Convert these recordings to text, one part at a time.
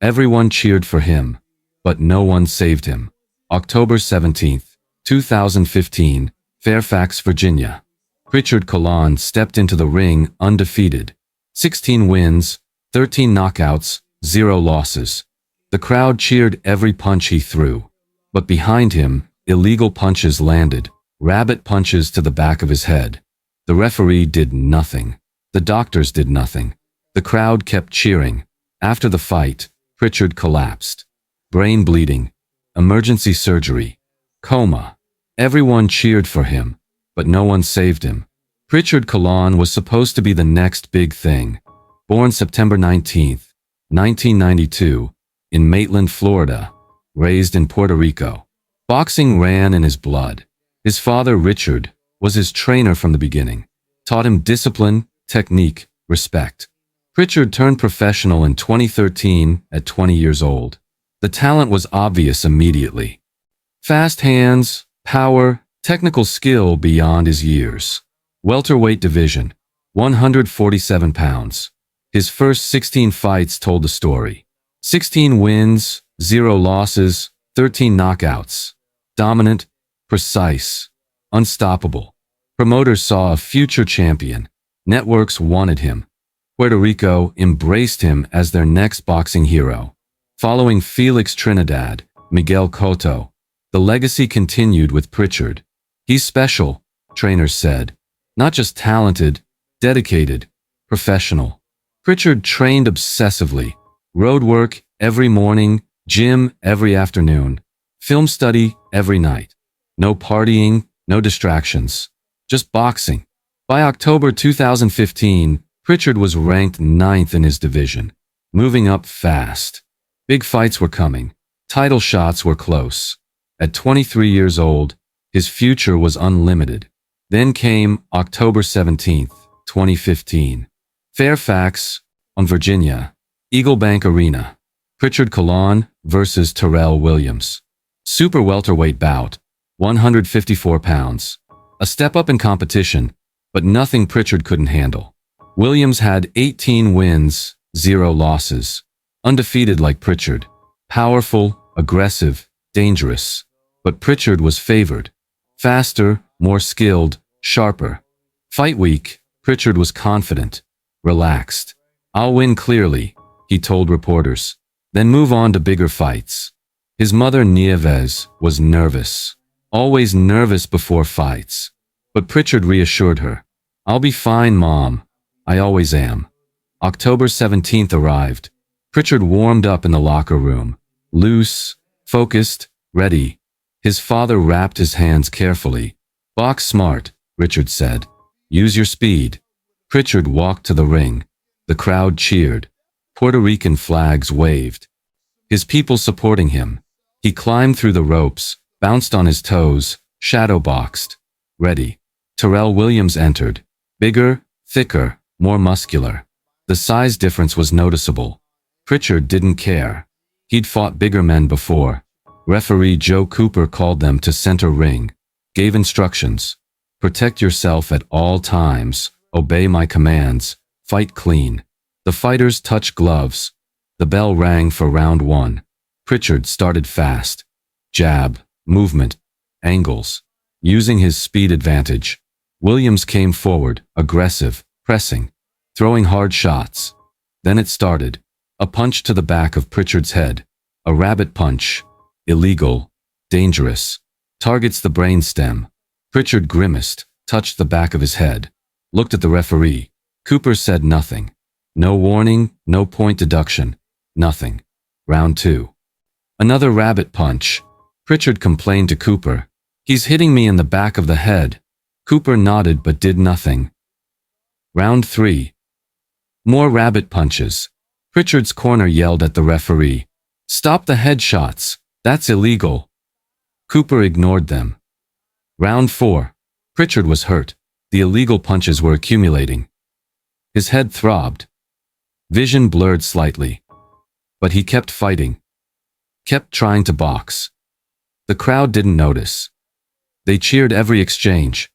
Everyone cheered for him, but no one saved him. October 17th, 2015, Fairfax, Virginia. Prichard Colón stepped into the ring undefeated. 16 wins, 13 knockouts, 0 losses. The crowd cheered every punch he threw. But behind him, illegal punches landed, rabbit punches to the back of his head. The referee did nothing. The doctors did nothing. The crowd kept cheering. After the fight, Prichard collapsed. Brain bleeding. Emergency surgery. Coma. Everyone cheered for him, but no one saved him. Prichard Colón was supposed to be the next big thing. Born September 19th, 1992, in Maitland, Florida. Raised in Puerto Rico. Boxing ran in his blood. His father, Richard, was his trainer from the beginning. Taught him discipline, technique, respect. Prichard turned professional in 2013 at 20 years old. The talent was obvious immediately. Fast hands, power, technical skill beyond his years. Welterweight division, 147 pounds. His first 16 fights told the story. 16 wins, 0 losses, 13 knockouts. Dominant, precise, unstoppable. Promoters saw a future champion. Networks wanted him. Puerto Rico embraced him as their next boxing hero. Following Felix Trinidad, Miguel Cotto, the legacy continued with Prichard. He's special, trainers said. Not just talented, dedicated, professional. Prichard trained obsessively. Road work every morning, gym every afternoon, film study every night. No partying, no distractions. Just boxing. By October 2015, Prichard was ranked 9th in his division, moving up fast. Big fights were coming. Title shots were close. At 23 years old, his future was unlimited. Then came October 17th, 2015. Fairfax, on Virginia. Eagle Bank Arena. Prichard Colón versus Terrell Williams. Super welterweight bout, 154 pounds. A step up in competition, but nothing Prichard couldn't handle. Williams had 18 wins, 0 losses. Undefeated like Prichard. Powerful, aggressive, dangerous. But Prichard was favored. Faster, more skilled, sharper. Fight week, Prichard was confident, relaxed. I'll win clearly, he told reporters. Then move on to bigger fights. His mother Nieves was nervous. Always nervous before fights. But Prichard reassured her. I'll be fine, Mom. I always am. October 17th arrived. Prichard warmed up in the locker room. Loose, focused, ready. His father wrapped his hands carefully. Box smart, Richard said. Use your speed. Prichard walked to the ring. The crowd cheered. Puerto Rican flags waved. His people supporting him. He climbed through the ropes, bounced on his toes, shadow boxed. Ready. Terrell Williams entered. Bigger, thicker, more muscular. The size difference was noticeable. Prichard didn't care. He'd fought bigger men before. Referee Joe Cooper called them to center ring. Gave instructions. Protect yourself at all times. Obey my commands. Fight clean. The fighters touched gloves. The bell rang for round 1. Prichard started fast. Jab, movement, angles. Using his speed advantage. Williams came forward, aggressive, pressing, throwing hard shots. Then it started. A punch to the back of Prichard's head. A rabbit punch. Illegal. Dangerous. Targets the brainstem. Prichard grimaced, touched the back of his head. Looked at the referee. Cooper said nothing. No warning, no point deduction. Nothing. Round 2. Another rabbit punch. Prichard complained to Cooper. He's hitting me in the back of the head. Cooper nodded but did nothing. Round 3. More rabbit punches. Prichard's corner yelled at the referee. Stop the headshots. That's illegal. Cooper ignored them. Round 4. Prichard was hurt. The illegal punches were accumulating. His head throbbed. Vision blurred slightly. But he kept fighting. Kept trying to box. The crowd didn't notice. They cheered every exchange.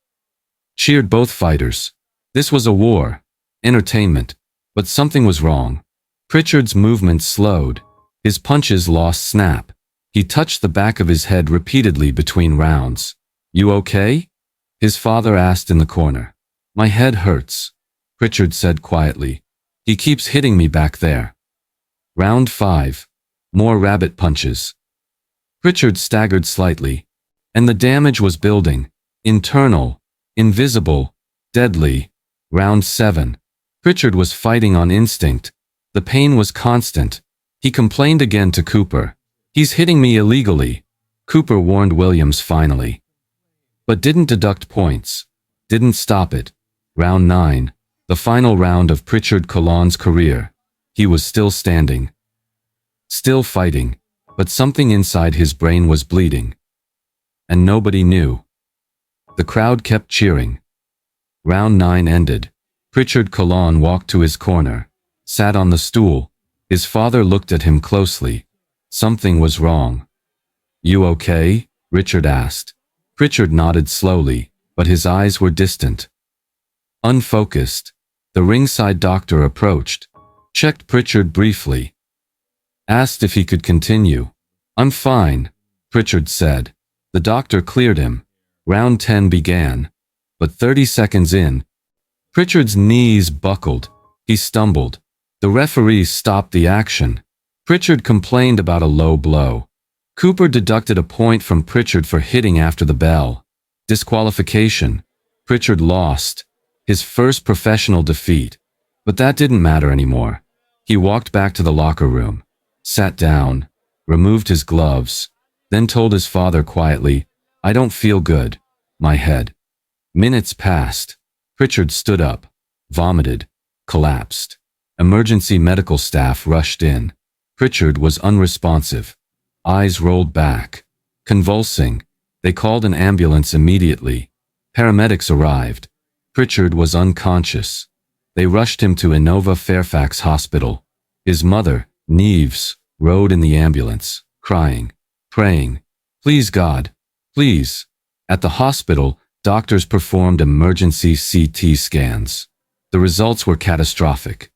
Cheered both fighters. This was a war. Entertainment. But something was wrong. Prichard's movement slowed. His punches lost snap. He touched the back of his head repeatedly between rounds. "You okay?" his father asked in the corner. "My head hurts," Prichard said quietly. "He keeps hitting me back there." Round 5. More rabbit punches. Prichard staggered slightly, and the damage was building. Internal, invisible, deadly. Round 7. Prichard was fighting on instinct. The pain was constant. He complained again to Cooper. "He's hitting me illegally," Cooper warned Williams finally. But didn't deduct points. Didn't stop it. Round 9. The final round of Prichard Colón's career. He was still standing. Still fighting, but something inside his brain was bleeding. And nobody knew. The crowd kept cheering. Round 9 ended. Prichard Colón walked to his corner, sat on the stool. His father looked at him closely. Something was wrong. "You okay?" Richard asked. Prichard nodded slowly, but his eyes were distant. Unfocused. The ringside doctor approached, checked Prichard briefly, asked if he could continue. "I'm fine," Prichard said. The doctor cleared him. Round 10 began. But 30 seconds in, Prichard's knees buckled. He stumbled. The referee stopped the action. Prichard complained about a low blow. Cooper deducted a point from Prichard for hitting after the bell. Disqualification. Prichard lost. His first professional defeat. But that didn't matter anymore. He walked back to the locker room, sat down, removed his gloves, then told his father quietly, "I don't feel good. My head." Minutes passed. Prichard stood up, vomited, collapsed. Emergency medical staff rushed in. Prichard was unresponsive. Eyes rolled back. Convulsing. They called an ambulance immediately. Paramedics arrived. Prichard was unconscious. They rushed him to Innova Fairfax Hospital. His mother, Neves, rode in the ambulance, crying, praying, "Please God, please." At the hospital, doctors performed emergency CT scans. The results were catastrophic.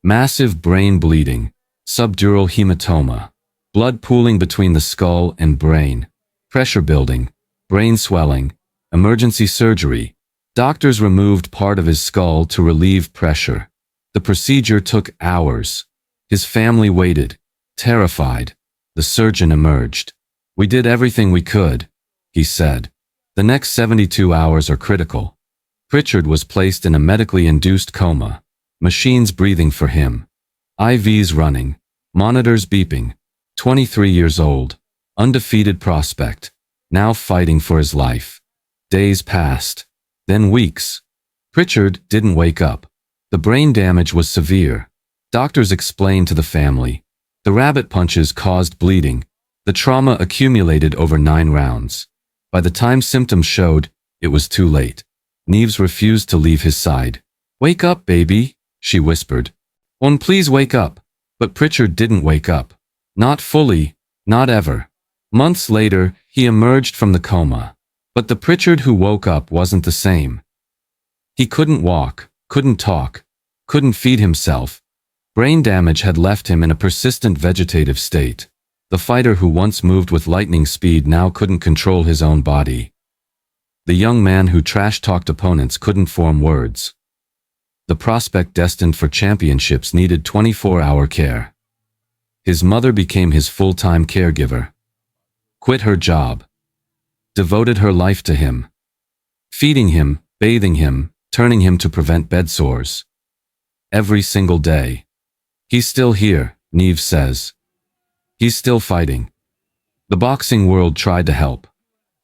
Massive brain bleeding, subdural hematoma, blood pooling between the skull and brain, pressure building, brain swelling, emergency surgery. Doctors removed part of his skull to relieve pressure. The procedure took hours. His family waited, terrified. The surgeon emerged. "We did everything we could," he said. "The next 72 hours are critical." Prichard was placed in a medically induced coma. Machines breathing for him. IVs running. Monitors beeping. 23 years old. Undefeated prospect. Now fighting for his life. Days passed. Then weeks. Prichard didn't wake up. The brain damage was severe. Doctors explained to the family. The rabbit punches caused bleeding. The trauma accumulated over 9 rounds. By the time symptoms showed, it was too late. Neves refused to leave his side. "Wake up, baby," she whispered. Please wake up." But Prichard didn't wake up. Not fully, not ever. Months later, he emerged from the coma. But the Prichard who woke up wasn't the same. He couldn't walk, couldn't talk, couldn't feed himself. Brain damage had left him in a persistent vegetative state. The fighter who once moved with lightning speed now couldn't control his own body. The young man who trash-talked opponents couldn't form words. The prospect destined for championships needed 24-hour care. His mother became his full-time caregiver. Quit her job. Devoted her life to him. Feeding him, bathing him, turning him to prevent bed sores. Every single day. "He's still here," Neves says. "He's still fighting." The boxing world tried to help.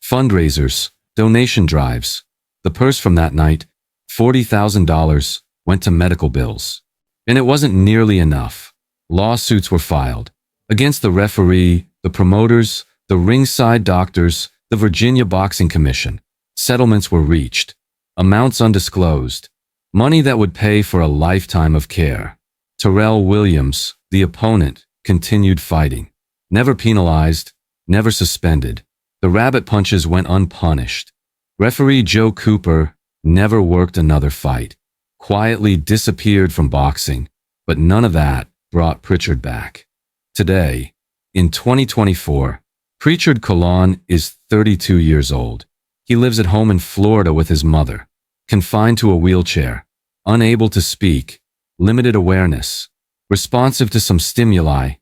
Fundraisers, donation drives. The purse from that night, $40,000, went to medical bills. And it wasn't nearly enough. Lawsuits were filed. Against the referee, the promoters, the ringside doctors, the Virginia Boxing Commission. Settlements were reached. Amounts undisclosed. Money that would pay for a lifetime of care. Terrell Williams, the opponent, continued fighting. Never penalized, never suspended. The rabbit punches went unpunished. Referee Joe Cooper never worked another fight. Quietly disappeared from boxing, but none of that brought Prichard back. Today, in 2024, Prichard Colón is 32 years old. He lives at home in Florida with his mother, confined to a wheelchair, unable to speak, limited awareness, responsive to some stimuli,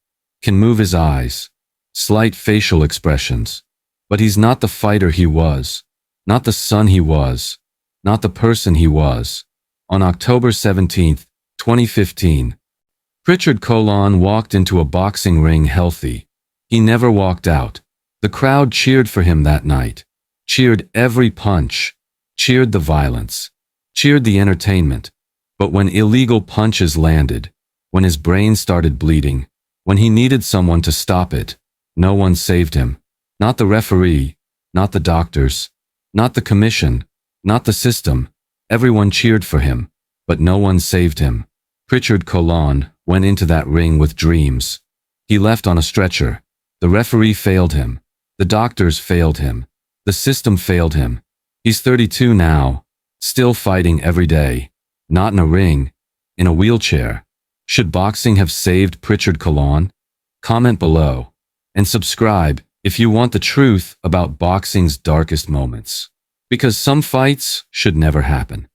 can move his eyes, slight facial expressions. But he's not the fighter he was, not the son he was, not the person he was. On October 17, 2015, Prichard Colón walked into a boxing ring healthy. He never walked out. The crowd cheered for him that night, cheered every punch, cheered the violence, cheered the entertainment. But when illegal punches landed, when his brain started bleeding, when he needed someone to stop it, no one saved him. Not the referee, not the doctors, not the commission, not the system. Everyone cheered for him, but no one saved him. Prichard Colón went into that ring with dreams. He left on a stretcher. The referee failed him. The doctors failed him. The system failed him. He's 32 now, still fighting every day. Not in a ring, in a wheelchair. Should boxing have saved Prichard Colón? Comment below and subscribe if you want the truth about boxing's darkest moments. Because some fights should never happen.